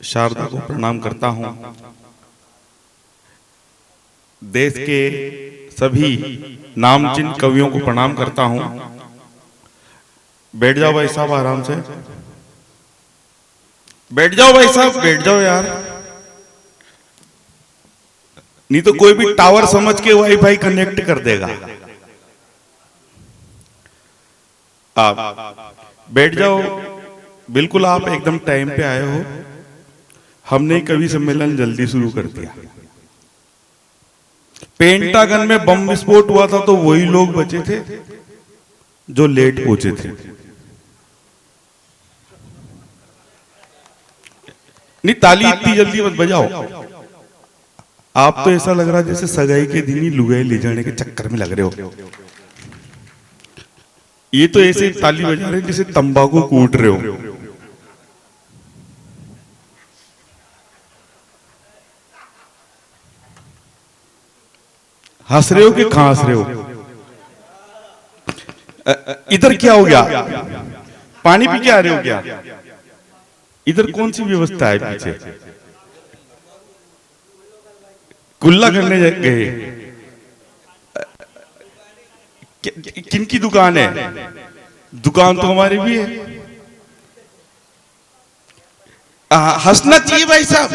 शारदा को प्रणाम करता हूं। देश के सभी नामचीन कवियों को प्रणाम करता हूं। बैठ जाओ भाई साहब, आराम से बैठ जाओ भाई साहब, बैठ जाओ यार, नहीं तो कोई भी टावर समझ के वाईफाई कनेक्ट कर देगा। आप बैठ जाओ, बिल्कुल आप एकदम टाइम पे आए हो। हमने कवि सम्मेलन जल्दी शुरू कर दिया। पेंटागन में बम विस्फोट हुआ था तो वही लोग बचे थे जो लेट पहुंचे थे। नहीं, ताली इतनी जल्दी मत बजाओ। आप तो ऐसा लग रहा है जैसे सगाई के दिन ही लुगाई ले जाने के चक्कर में लग रहे हो। ये तो ऐसे ताली बजा रहे हैं जैसे तंबाकू कूट रहे हो। हंस रहे हो कि खांस रहे हो? इधर क्या हो गया? पानी पी के आ रहे हो क्या? इधर कौन सी व्यवस्था है पीछे? कुल्ला करने गए? किनकी दुकान है? दुकान तो हमारी भी है। हंसना चाहिए भाई साहब।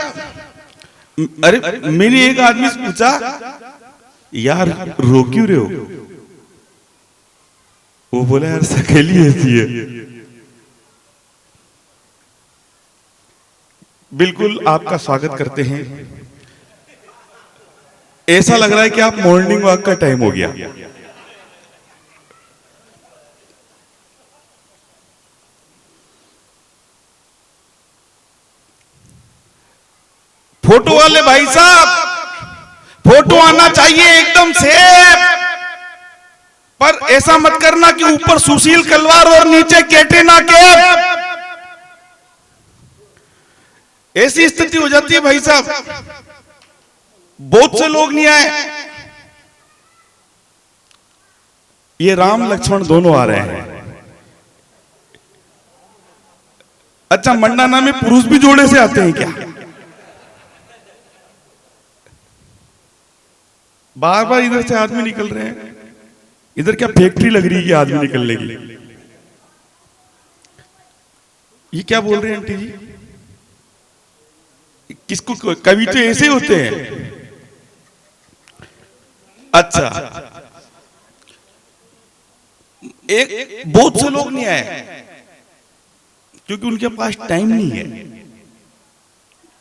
अरे मैंने एक आदमी से पूछा, यार रो क्यों रहे हो? वो बोला यार सकेली ऐसी है। बिल्कुल आपका स्वागत करते हैं। ऐसा लग रहा है कि आप मॉर्निंग वॉक का टाइम हो गया। फोटो वाले भाई साहब, फोटो आना चाहिए एकदम सेफ, पर ऐसा मत करना कि ऊपर सुशील कलवार और नीचे कैटरीना कैफ। ऐसी स्थिति हो जाती है भाई साहब। बहुत से लोग नहीं आए। ये राम लक्ष्मण दोनों आ रहे हैं। अच्छा, मंडाना में पुरुष भी जोड़े से आते हैं क्या? बार बार इधर से आदमी निकल रहे हैं। इधर क्या फैक्ट्री लग रही है कि आदमी निकलने की? ये क्या बोल रहे हैं आंटी जी? किसको? कवि तो ऐसे होते हैं। अच्छा, एक बहुत से लोग नहीं आए क्योंकि उनके पास टाइम नहीं है।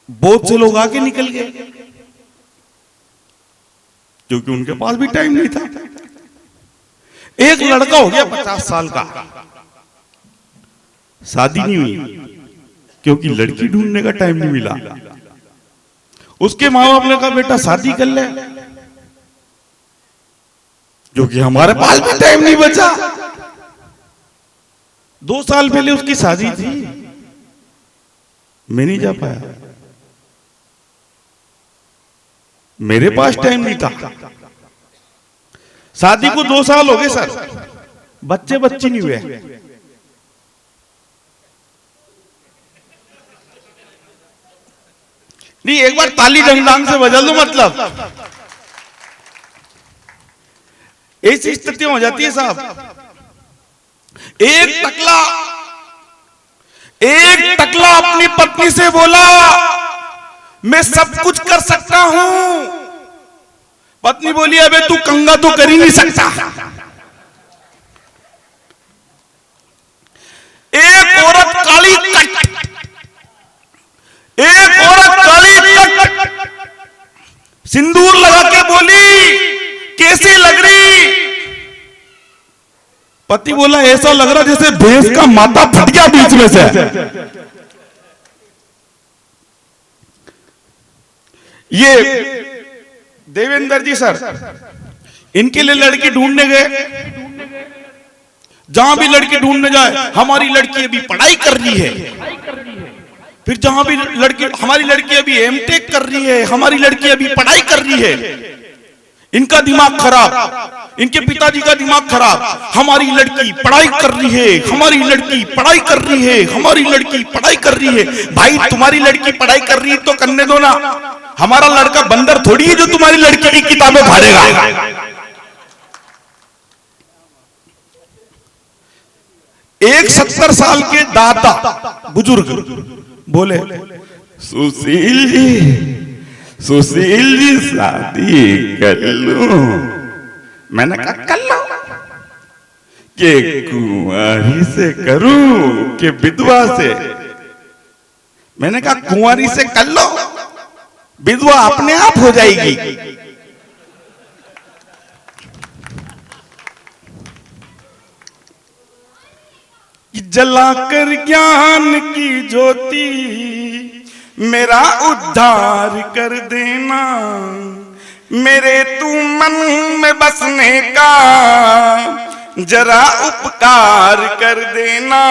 बहुत से लोग आके निकल गए क्योंकि उनके पास भी टाइम नहीं था। एक लड़का हो गया 50 साल का, शादी नहीं हुई क्योंकि लड़की ढूंढने का टाइम नहीं मिला। उसके माँ बाप ने कहा बेटा शादी कर ले, क्योंकि हमारे पास भी टाइम नहीं बचा। 2 साल पहले उसकी शादी थी, मैं नहीं जा पाया, मेरे पास टाइम नहीं था। शादी को 2 साल हो गए सर, बच्चे नहीं हुए। नहीं, एक बार ताली ढंग से बजा लो। मतलब ऐसी स्थिति हो जाती है साहब। एक टकला अपनी पत्नी से बोला मैं सब कुछ कर सकता हूं। पत्नी बोली अबे तू कंगा तो कर ही नहीं सकता। एक औरत काली कट सिंदूर लगा के बोली कैसी लग रही? पति बोला ऐसा लग रहा जैसे भैंस का माथा फट गया बीच में से। ये देवेंद्र जी सर, इनके लिए लड़की ढूंढने गए। जहां भी लड़की ढूंढने जाए, हमारी लड़की अभी पढ़ाई कर रही है। फिर जहां भी लड़की, हमारी लड़की अभी एमटेक कर रही है, हमारी लड़की अभी पढ़ाई कर रही है। इनका दिमाग खराब, इनके पिताजी का दिमाग खराब, हमारी लड़की पढ़ाई कर रही है, हमारी लड़की पढ़ाई कर रही है, हमारी लड़की पढ़ाई कर रही है। भाई तुम्हारी लड़की पढ़ाई कर रही है तो करने दो ना, हमारा लड़का बंदर थोड़ी है जो तुम्हारी लड़की की किताबें फाड़ेगा। एक 70 साल के दादा बुजुर्ग बोले, सुशील जी शादी कर लो। मैंने कहा कर लो, कि कुंवारी से करूं कि विधवा से? मैंने कहा कुंवारी से कर लो, विधवा अपने आप हो जाएगी। जलाकर ज्ञान की ज्योति मेरा उद्धार कर देना, मेरे तू मन में बसने का जरा उपकार कर देना।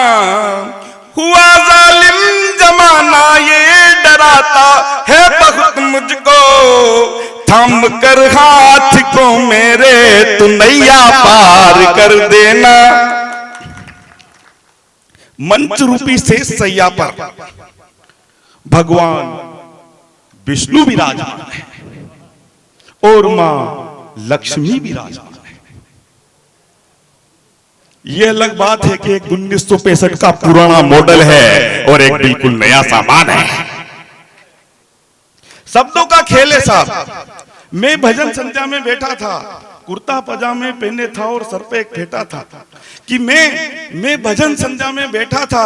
हुआ जालिम जमाना ये डराता है बहुत मुझको, थम कर हाथ को मेरे तू नैया पार कर देना। मंच रूपी शेष सैया पर भगवान विष्णु विराजमान है और मां लक्ष्मी विराजमान है। यह अलग बात है कि एक 1965 का पुराना मॉडल है और एक बिल्कुल नया सामान है। शब्दों का खेल है साहब। मैं भजन संध्या में बैठा था, कुर्ता पजामे पहने था और सर पे एक फेटा था कि मैं भजन संध्या में बैठा था,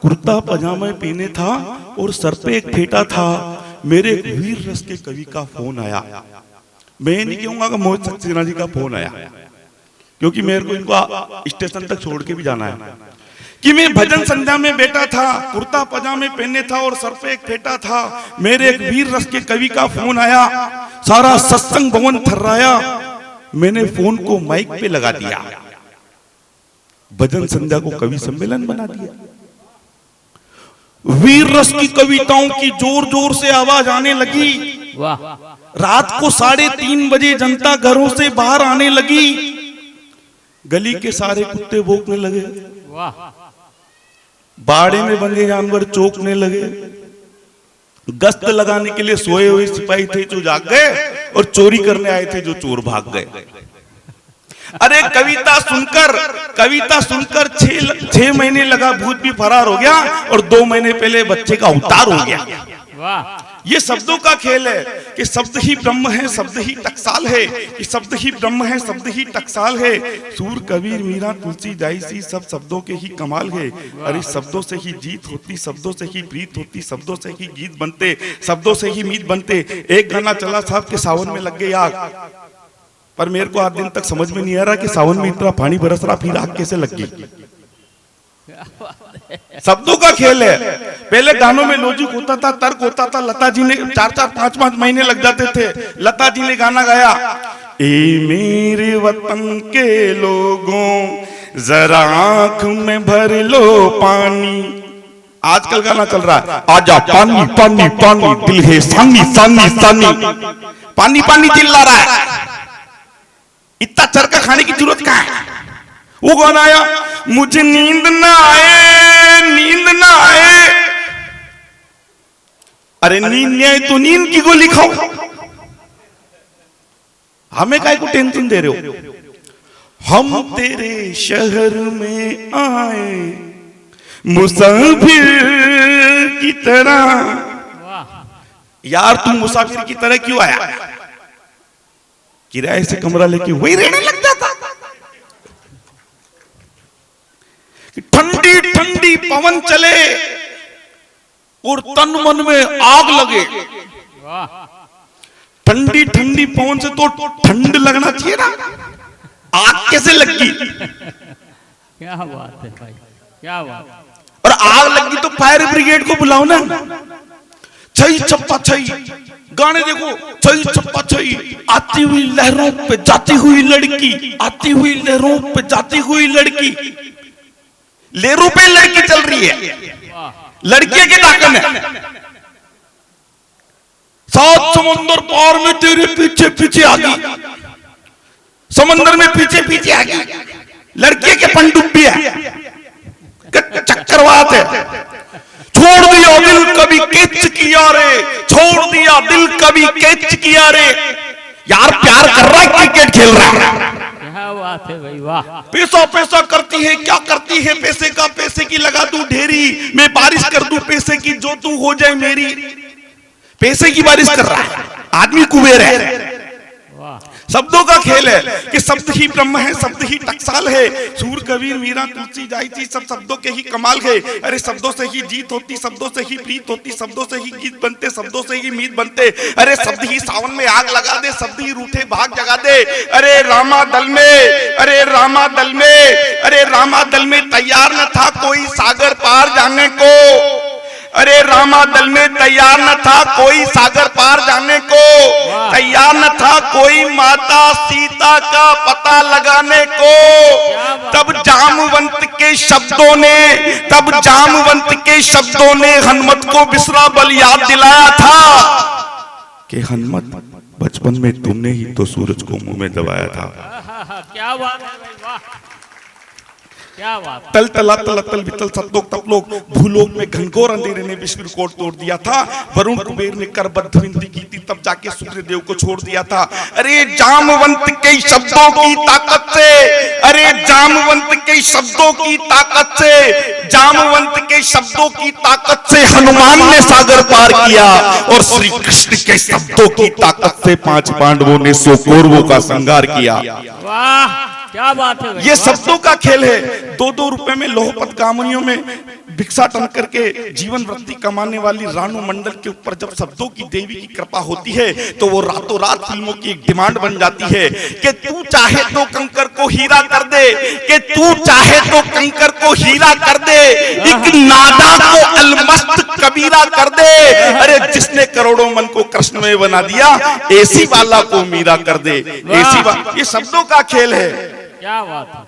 कुर्ता पजामे पहने था और सर पे एक फेटा था। मेरे वीर रस के कवि का फोन आया। मैं नहीं कहूंगा कि मोहित सक्सेना जी का फोन आया, क्योंकि मेरे को इनको स्टेशन तक छोड़ के भी जाना है। कि मैं भजन संध्या में बैठा था, कुर्ता पजामे पहने था और सर पे एक फेटा था। मेरे एक वीर रस के कवि का फोन आया, सारा सत्संग भवन थर्राया। मैंने फोन को माइक पे लगा दिया, भजन संध्या को कवि सम्मेलन बना दिया। वीर रस की कविताओं की जोर जोर से आवाज आने लगी। रात को 3:30 बजे जनता घरों से बाहर आने लगी। गली के सारे कुत्ते भौंकने लगे, बाड़े में बंधे जानवर चौंकने लगे। गश्त लगाने के लिए सोए हुए सिपाही थे जो जाग गए और चोरी करने आए थे जो चोर भाग गए। अरे कविता सुनकर 6 महीने लगा भूत भी फरार हो गया और 2 महीने पहले बच्चे का उतार हो गया। ये शब्दों का खेल है कि शब्द ही ब्रह्म है, शब्द ही टकसाल है, कि शब्द ही ब्रह्म है, शब्द ही टकसाल है। सूर कबीर मीरा तुलसी जायसी सब शब्दों के ही कमाल है। अरे शब्दों से ही जीत होती, शब्दों से ही प्रीत होती, शब्दों से ही गीत बनते, शब्दों से ही मीत बनते। एक गाना चला साहब के सावन में लग गई आग, पर मेरे को आज दिन तक समझ में नहीं आ रहा कि सावन में इतना पानी बरस रहा फिर आग कैसे लग गई। शब्दों का खेल है। पहले गानों में लॉजिक होता था, तर्क होता था। लता जी ने 4-4, 5-5 महीने लग जाते थे। लता जी ने गाना गाया, ए मेरे वतन के लोगों जरा आंख में भर लो पानी। आजकल गाना चल रहा है, आजा पानी पानी पानी दिल है सानी सानी सानी, पानी पानी चिल्ला रहा है। इतना चरका खाने की जरूरत कहाँ है? वो गाना आया, मुझे नींद ना आए, नींद ना आए। अरे नींद नहीं आए तो नींद की गोली खाओ, हमें काहे को टेंशन दे रहे हो? हम तेरे शहर में आए मुसाफिर की तरह। यार तुम मुसाफिर की तरह क्यों आया? किराए से कमरा लेके वही रहने लग जाता। ठंडी ठंडी पवन चले और तन मन में आग लगे। ठंडी ठंडी पवन से तो ठंड लगना चाहिए ना, आग कैसे लगी? क्या बात है भाई, क्या बात। और आग लगी तो फायर ब्रिगेड को बुलाओ ना। छई छप्पा छई गाने देखो, छई छप्पा छई, आती हुई लहरों पे जाती हुई लड़की, आती हुई लहरों पे जाती हुई लड़की। लेरों पे लड़की चल रही है, लड़की के दाकन है। 7 समुंदर पार में तेरे पीछे पीछे आ गई। समंदर में पीछे पीछे आ गई, लड़के के पनडुब्बी है, चक्रवात है। छोड़ दिया दिल कभी कैच किया रे, छोड़ दिया दिल कभी कैच किया रे। यार प्यार कर रहा है, क्रिकेट खेल रहा है। क्या बात है भाई, वाह। पैसा पैसा करती है, क्या करती है पैसे का, पैसे की लगा दूं ढेरी, मैं बारिश कर दूं पैसे की, जो तू हो जाए मेरी। पैसे की बारिश कर रहा है, आदमी कुबेर है। शब्दों का खेल है कि शब्द ही ब्रह्म है, शब्द ही टकसाल है। सूर कबीर मीरा तुलसी जायती, सब शब्दों के ही कमाल है। अरे शब्दों से ही जीत होती, शब्दों से ही प्रीत होती, शब्दों से ही गीत बनते, शब्दों से ही मीत बनते। अरे शब्द ही सावन में आग लगा दे, शब्द ही रूठे भाग जगा दे। अरे रामा दल में, अरे रामा दल में, अरे रामा दल में तैयार न था कोई सागर पार जाने को। अरे रामा दल में तैयार न था कोई सागर पार जाने को, तैयार न था कोई माता सीता का पता लगाने को। तब जामवंत के शब्दों ने, तब जामवंत के शब्दों ने हनुमत को बिसरा बल याद दिलाया था कि हनुमत बचपन में तुमने ही तो सूरज को मुंह में दबाया था। क्या बात है भाई, वाह, क्या बात। तल तला तल तल वितल सतलोक तपलोक, भूलोक में घनघोर अंधेरे ने विश्व रिकॉर्ड तोड़ दिया था। वरुण कुबेर ने करबद्ध विनती की थी, तब जाके सूर्यदेव को छोड़ दिया था। अरे जामवंत के शब्दों की ताकत से, अरे जामवंत के शब्दों की ताकत से, जामवंत के शब्दों की ताकत से हनुमान ने सागर पार किया, और श्री कृष्ण के शब्दों की ताकत से 5 पांडवों ने 100 कौरवों का संहार किया। वाह, क्या बात है। ये शब्दों का खेल है। 2-2 रुपए में लोहपत कामनियों में भिक्षाटन करके जीवन वृत्ति कमाने वाली रानू मंडल के ऊपर जब शब्दों की देवी की कृपा होती है तो वो रातों रात फिल्मों की एक डिमांड बन जाती है कि तू चाहे तो कंकर को हीरा कर दे, कि तू चाहे तो कंकर को हीरा कर दे, एक नादा को अलमस्त कबीरा कर दे। अरे जिसने करोड़ों मन को कृष्णमय बना दिया, एसी वाला को मीरा कर दे। एसी वाला, ये शब्दों का खेल है। क्या बात है।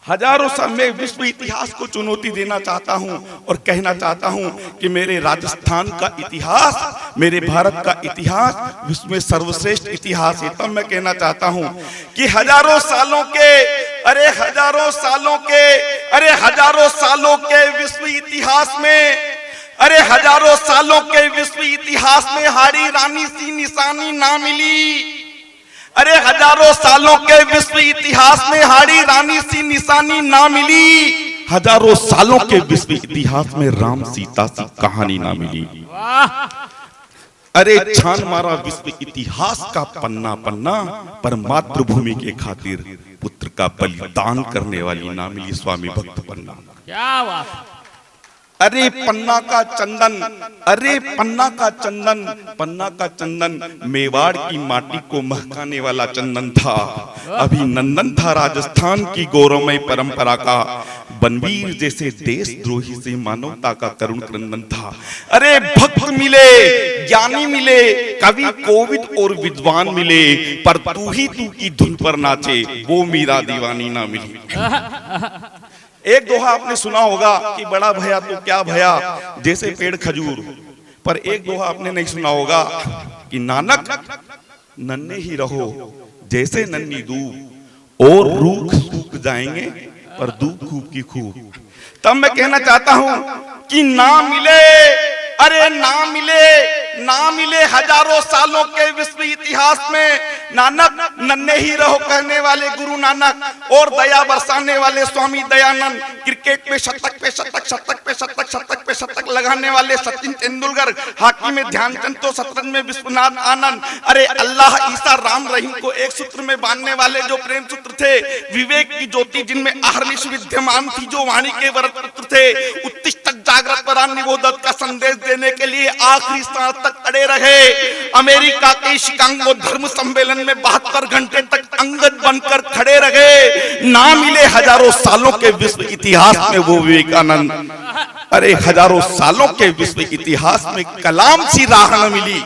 हजारों साल में विश्व इतिहास को चुनौती देना चाहता हूं और कहना चाहता हूं कि मेरे राजस्थान का इतिहास, मेरे भारत का इतिहास विश्व में सर्वश्रेष्ठ इतिहास है। तब मैं कहना चाहता हूं कि हजारों सालों के, अरे हजारों सालों के, अरे हजारों सालों के विश्व इतिहास में, अरे हजारों सालों के विश्व इतिहास में हारी रानी सी निशानी ना मिली। अरे हजारों सालों के विश्व इतिहास में हारी रानी सी निशानी ना मिली। हजारों सालों के विश्व इतिहास में राम सीता सी कहानी ना मिली। अरे छान मारा विश्व इतिहास का पन्ना पन्ना, पर मातृभूमि के खातिर पुत्र का बलिदान करने वाली ना मिली स्वामी भक्त पन्ना। क्या बात। अरे पन्ना का चंदन, अरे पन्ना का चंदन, पन्ना का चंदन मेवाड़ की माटी को महकाने वाला चंदन था। अभिनंदन था राजस्थान की गौरवमय परंपरा का। बनवीर जैसे देशद्रोही से मानवता का करुण क्रंदन था। अरे भक्त मिले, ज्ञानी मिले, कवि कोविद और विद्वान मिले, पर तू ही तू की धुन पर नाचे वो मीरा दीवानी ना मिली। एक दोहा आपने सुना होगा कि बड़ा भया तो क्या भया जैसे पेड़ खजूर, पर एक दोहा आपने नहीं सुना होगा कि नानक नन्हे ही रहो जैसे नन्ही दूब, और रूख सूख जाएंगे पर दूब खूब की खूब। तब मैं कहना चाहता हूं कि ना मिले, अरे ना मिले, ना मिले हजारों सालों के विश्व इतिहास में नानक नन्हे ही रहो कहने वाले गुरु नानक, और दया बरसाने वाले स्वामी दयानंद, क्रिकेट में शतक पे शतक, शतक पे शतक, शतक पे शतक लगाने वाले सचिन तेंदुलकर, हॉकी में ध्यानचंद, तो शतरंज में विश्वनाथ आनंद। अरे अल्लाह, ईसा, राम, रहीम को एक सूत्र में बांधने वाले जो प्रेम सूत्र थे, विवेक की ज्योति जिनमें अहर्निश विद्यमान थी, जो वाणी के वरपुत्र थे, उत्तिष्ठ जागृत वरान निबोधत का संदेश देने के लिए आखिरी सांस तक अड़े रहे। अमेरिका के शिकागो धर्म सम्मेलन में 72 घंटे तक अंगद बनकर खड़े रहे। ना मिले हजारों सालों के विश्व इतिहास में वो विवेकानंद। अरे हजारों सालों के विश्व इतिहास में कलाम सी राह न मिली।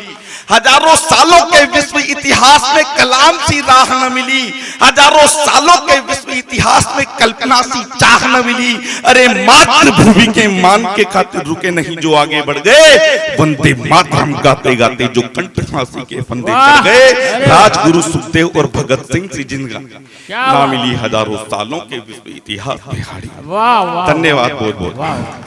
हजारों सालों के विश्व इतिहास में कलाम सी राह न मिली, हजारों सालों के विश्व इतिहास में कल्पना सी चाह न मिली। अरे मातृभूमि के मान के खातिर रुके नहीं जो आगे बढ़ गए, वंदे मातरम गाते गाते जो कंठ फांसी के फंदे चढ़ गए। राजगुरु सुखदेव और भगत सिंह से जिनका ना मिली हजारों सालों के विश्व इतिहास में हारी। वाह वाह, धन्यवाद बहुत बहुत। वाह।